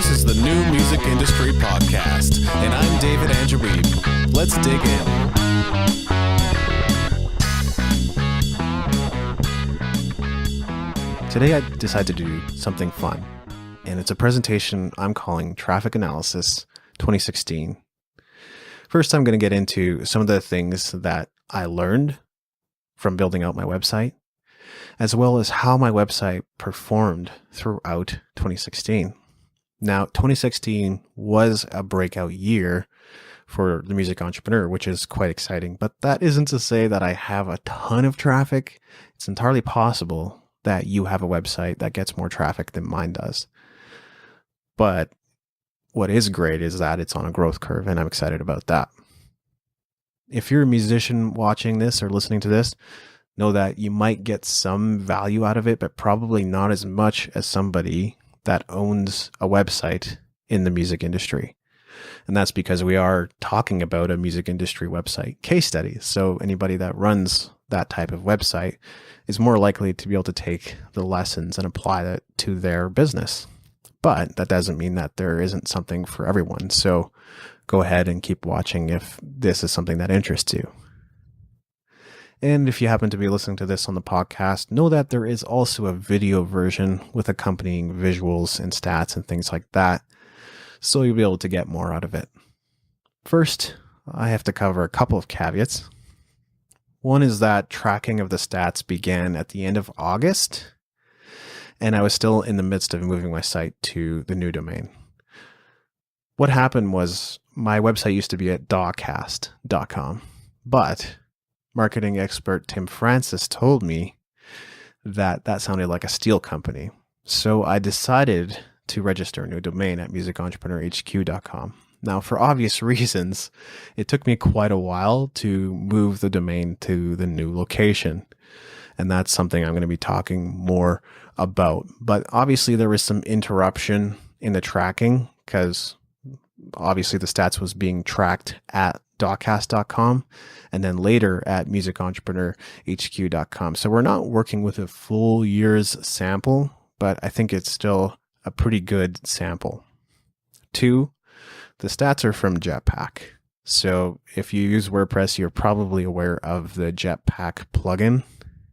This is the New Music Industry Podcast, and I'm David Andrew Wiebe. Let's dig in. Today I decided to do something fun, and it's a presentation I'm calling Traffic Analysis 2016. First, I'm going to get into some of the things that I learned from building out my website, as well as how my website performed throughout 2016. Now, 2016 was a breakout year for the music entrepreneur, which is quite exciting, but that isn't to say that I have a ton of traffic. It's entirely possible that you have a website that gets more traffic than mine does. But what is great is that it's on a growth curve, and I'm excited about that. If you're a musician watching this or listening to this, know that you might get some value out of it, but probably not as much as somebody that owns a website in the music industry. And that's because we are talking about a music industry website case study. So anybody that runs that type of website is more likely to be able to take the lessons and apply that to their business. But that doesn't mean that there isn't something for everyone. So go ahead and keep watching if this is something that interests you. And if you happen to be listening to this on the podcast, know that there is also a video version with accompanying visuals and stats and things like that. So you'll be able to get more out of it. First, I have to cover a couple of caveats. One is that tracking of the stats began at the end of August, and I was still in the midst of moving my site to the new domain. What happened was my website used to be at dawcast.com, but marketing expert Tim Francis told me that that sounded like a steel company. So I decided to register a new domain at musicentrepreneurhq.com. Now, for obvious reasons, it took me quite a while to move the domain to the new location. And that's something I'm going to be talking more about. But obviously there was some interruption in the tracking because obviously the stats was being tracked at dawcast.com and then later at musicentrepreneurhq.com. So we're not working with a full year's sample, but I think it's still a pretty good sample. 2, the stats are from Jetpack. So if you use WordPress, you're probably aware of the Jetpack plugin.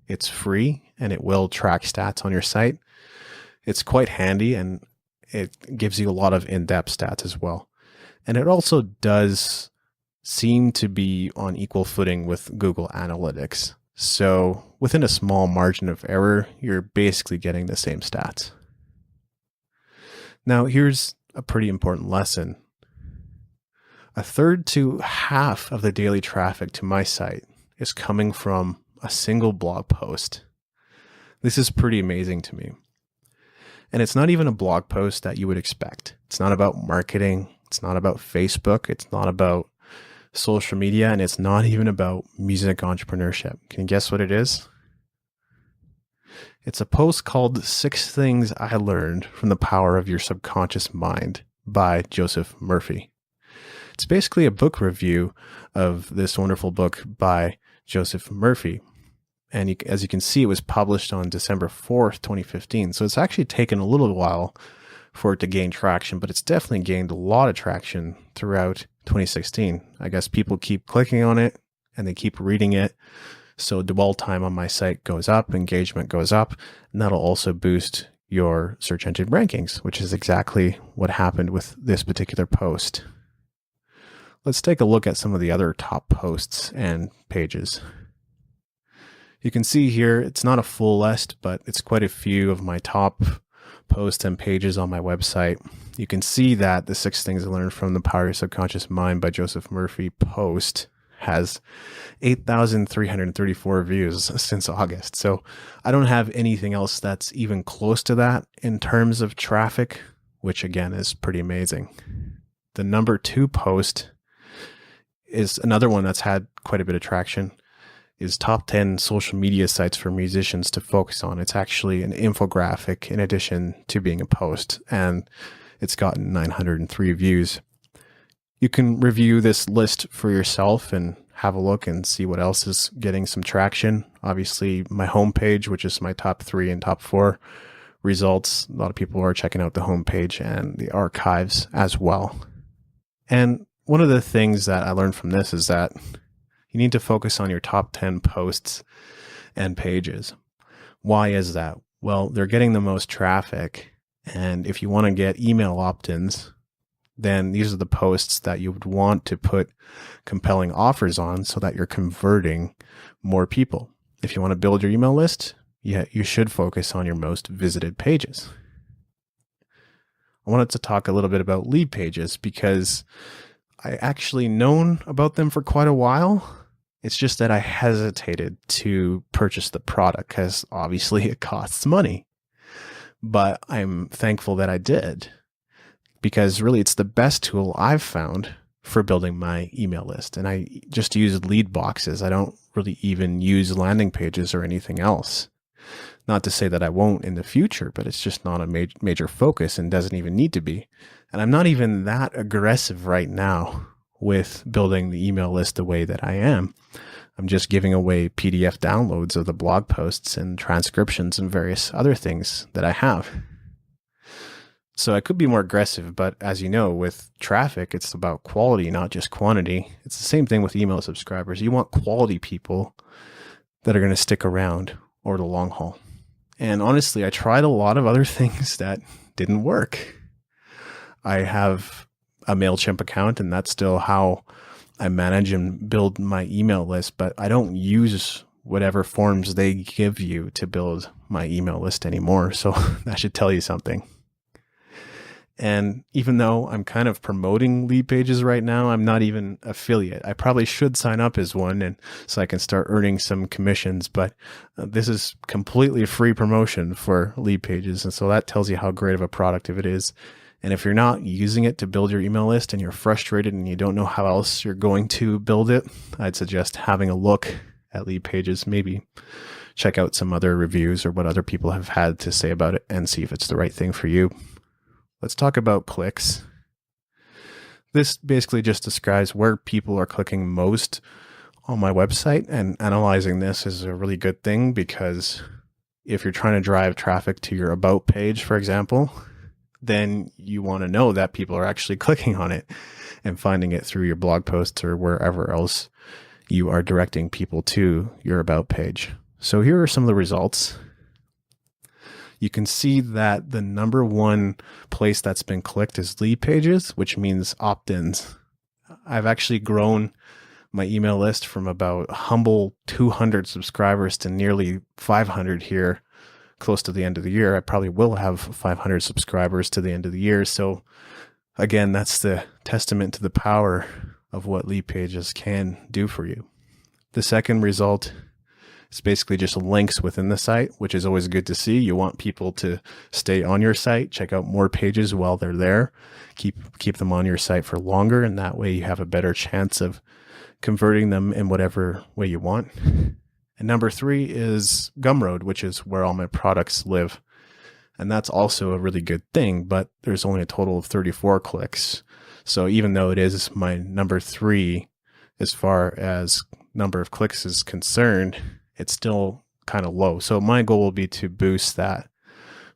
It's free and it will track stats on your site. It's quite handy and it gives you a lot of in-depth stats as well. And it also does seem to be on equal footing with Google Analytics. So within a small margin of error, you're basically getting the same stats. Now, here's a pretty important lesson. A third to half of the daily traffic to my site is coming from a single blog post. This is pretty amazing to me. And it's not even a blog post that you would expect. It's not about marketing. It's not about Facebook. It's not about social media. And it's not even about music entrepreneurship. Can you guess what it is? It's a post called 6 Things I Learned from the Power of Your Subconscious Mind by Joseph Murphy. It's basically a book review of this wonderful book by Joseph Murphy. And as you can see, it was published on December 4th, 2015. So it's actually taken a little while for it to gain traction, but it's definitely gained a lot of traction throughout 2016. I guess people keep clicking on it and they keep reading it. So dwell time on my site goes up, engagement goes up, and that'll also boost your search engine rankings, which is exactly what happened with this particular post. Let's take a look at some of the other top posts and pages. You can see here, it's not a full list, but it's quite a few of my top posts and pages on my website. You can see that the 6 Things I Learned from the Power of Your Subconscious Mind by Joseph Murphy post has 8,334 views since August. So I don't have anything else that's even close to that in terms of traffic, which again is pretty amazing. The number 2 post is another one that's had quite a bit of traction. Is top 10 social media sites for musicians to focus on. It's actually an infographic in addition to being a post, and it's gotten 903 views. You can review this list for yourself and have a look and see what else is getting some traction. Obviously, my homepage, which is my top 3 and top 4, results. A lot of people are checking out the homepage and the archives as well. And one of the things that I learned from this is that you need to focus on your top 10 posts and pages. Why is that? Well, they're getting the most traffic. And if you want to get email opt-ins, then these are the posts that you would want to put compelling offers on so that you're converting more people. If you want to build your email list, you should focus on your most visited pages. I wanted to talk a little bit about Leadpages because I actually known about them for quite a while. It's just that I hesitated to purchase the product because obviously it costs money. But I'm thankful that I did because really it's the best tool I've found for building my email list. And I just use lead boxes. I don't really even use landing pages or anything else. Not to say that I won't in the future, but it's just not a major focus and doesn't even need to be. And I'm not even that aggressive right now with building the email list the way that I am. I'm just giving away PDF downloads of the blog posts and transcriptions and various other things that I have. So I could be more aggressive, but as you know, with traffic, it's about quality, not just quantity. It's the same thing with email subscribers. You want quality people that are going to stick around over the long haul. And honestly, I tried a lot of other things that didn't work. I have a MailChimp account, and that's still how I manage and build my email list, but I don't use whatever forms they give you to build my email list anymore. So that should tell you something. And even though I'm kind of promoting Leadpages right now, I'm not even affiliate. I probably should sign up as one and so I can start earning some commissions, but this is completely free promotion for Leadpages. And so that tells you how great of a product it is. And if you're not using it to build your email list and you're frustrated and you don't know how else you're going to build it, I'd suggest having a look at Leadpages, maybe check out some other reviews or what other people have had to say about it and see if it's the right thing for you. Let's talk about clicks. This basically just describes where people are clicking most on my website, and analyzing this is a really good thing because if you're trying to drive traffic to your About page, for example, then you want to know that people are actually clicking on it and finding it through your blog posts or wherever else you are directing people to your About page. So here are some of the results. You can see that the number one place that's been clicked is Leadpages, which means opt-ins. I've actually grown my email list from about a humble 200 subscribers to nearly 500 here close to the end of the year. I probably will have 500 subscribers to the end of the year. So again, that's the testament to the power of what Leadpages can do for you. The second result is basically just links within the site, which is always good to see. You want people to stay on your site, check out more pages while they're there, keep them on your site for longer, and that way you have a better chance of converting them in whatever way you want. And number 3 is Gumroad, which is where all my products live. And that's also a really good thing, but there's only a total of 34 clicks. So even though it is my number 3, as far as number of clicks is concerned, it's still kind of low. So my goal will be to boost that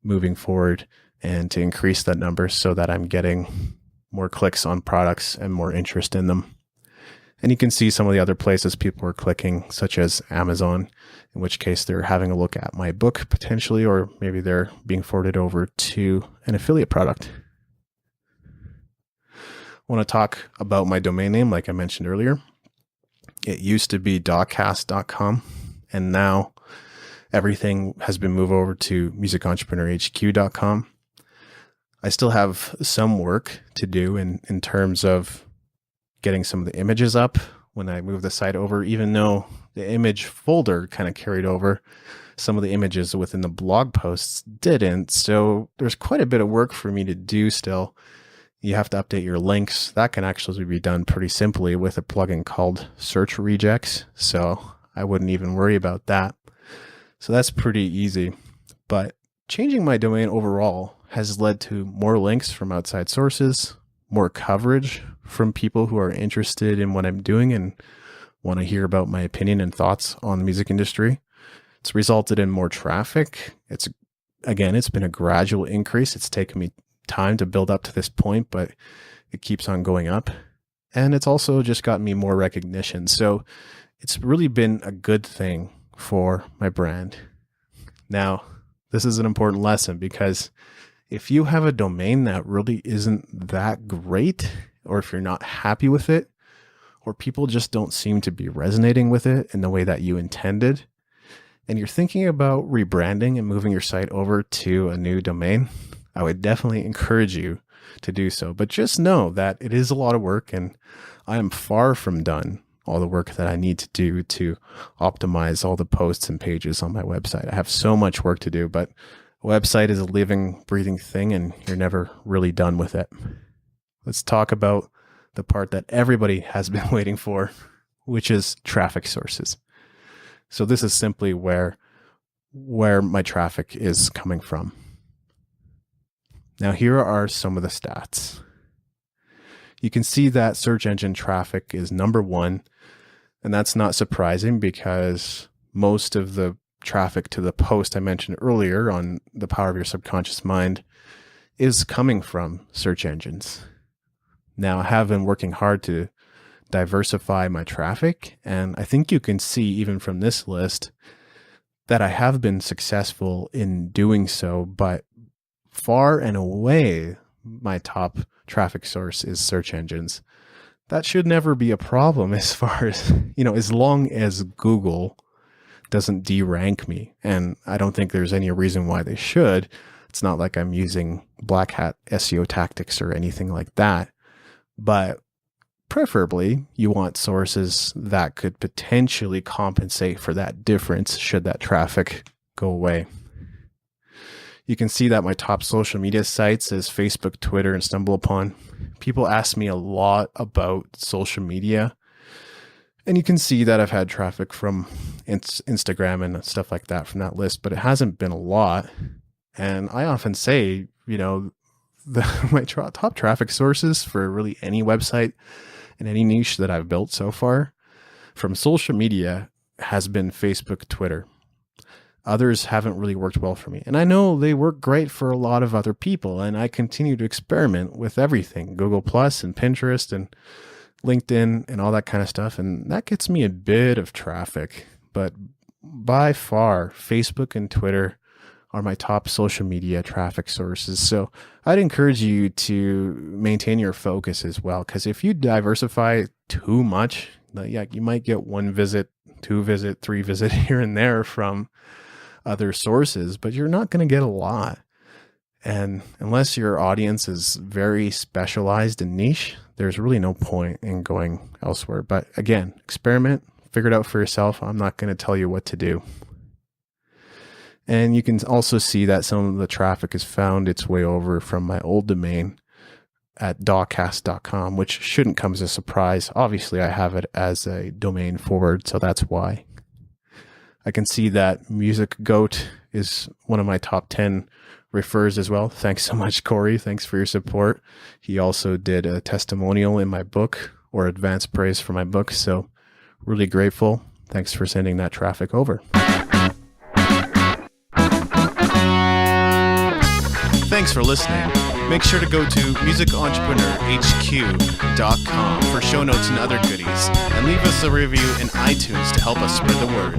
moving forward and to increase that number so that I'm getting more clicks on products and more interest in them. And you can see some of the other places people are clicking, such as Amazon, in which case they're having a look at my book potentially, or maybe they're being forwarded over to an affiliate product. I want to talk about my domain name, like I mentioned earlier. It used to be dogcast.com, and now everything has been moved over to musicentrepreneurhq.com. I still have some work to do in terms of getting some of the images up when I move the site over, even though the image folder kind of carried over, some of the images within the blog posts didn't. So there's quite a bit of work for me to do still. You have to update your links. That can actually be done pretty simply with a plugin called Search Regex. So I wouldn't even worry about that. So that's pretty easy. But changing my domain overall has led to more links from outside sources, more coverage from people who are interested in what I'm doing and want to hear about my opinion and thoughts on the music industry. It's resulted in more traffic. It's again, it's been a gradual increase. It's taken me time to build up to this point, but it keeps on going up. And it's also just gotten me more recognition. So it's really been a good thing for my brand. Now, this is an important lesson, because if you have a domain that really isn't that great, or if you're not happy with it, or people just don't seem to be resonating with it in the way that you intended, and you're thinking about rebranding and moving your site over to a new domain, I would definitely encourage you to do so. But just know that it is a lot of work, and I am far from done all the work that I need to do to optimize all the posts and pages on my website. I have so much work to do, but a website is a living, breathing thing, and you're never really done with it. Let's talk about the part that everybody has been waiting for, which is traffic sources. So this is simply where my traffic is coming from. Now, here are some of the stats. You can see that search engine traffic is number one, and that's not surprising because most of the traffic to the post I mentioned earlier on the power of your subconscious mind is coming from search engines. Now, I have been working hard to diversify my traffic, and I think you can see even from this list that I have been successful in doing so, but far and away, my top traffic source is search engines. That should never be a problem as far as, as long as Google doesn't derank me. And I don't think there's any reason why they should. It's not like I'm using black hat SEO tactics or anything like that. But preferably, you want sources that could potentially compensate for that difference should that traffic go away. You can see that my top social media sites is Facebook, Twitter, and StumbleUpon. People ask me a lot about social media, and you can see that I've had traffic from Instagram and stuff like that from that list, but it hasn't been a lot. And I often say, my top traffic sources for really any website and any niche that I've built so far from social media has been Facebook, Twitter. Others haven't really worked well for me. And I know they work great for a lot of other people. And I continue to experiment with everything, Google Plus and Pinterest and LinkedIn and all that kind of stuff. And that gets me a bit of traffic. But by far, Facebook and Twitter are my top social media traffic sources. So I'd encourage you to maintain your focus as well. Because if you diversify too much, you might get 1 visit, 2 visit, 3 visit here and there from other sources, but you're not going to get a lot. And unless your audience is very specialized and niche, there's really no point in going elsewhere. But again, experiment, figure it out for yourself. I'm not going to tell you what to do. And you can also see that some of the traffic has found its way over from my old domain at dawcast.com, which shouldn't come as a surprise. Obviously, I have it as a domain forward, so that's why. I can see that Music Goat is one of my top 10 refers as well. Thanks so much, Corey. Thanks for your support. He also did a testimonial in my book, or advanced praise for my book. So really grateful. Thanks for sending that traffic over. Thanks for listening. Make sure to go to musicentrepreneur.hq.com for show notes and other goodies, and leave us a review in iTunes to help us spread the word.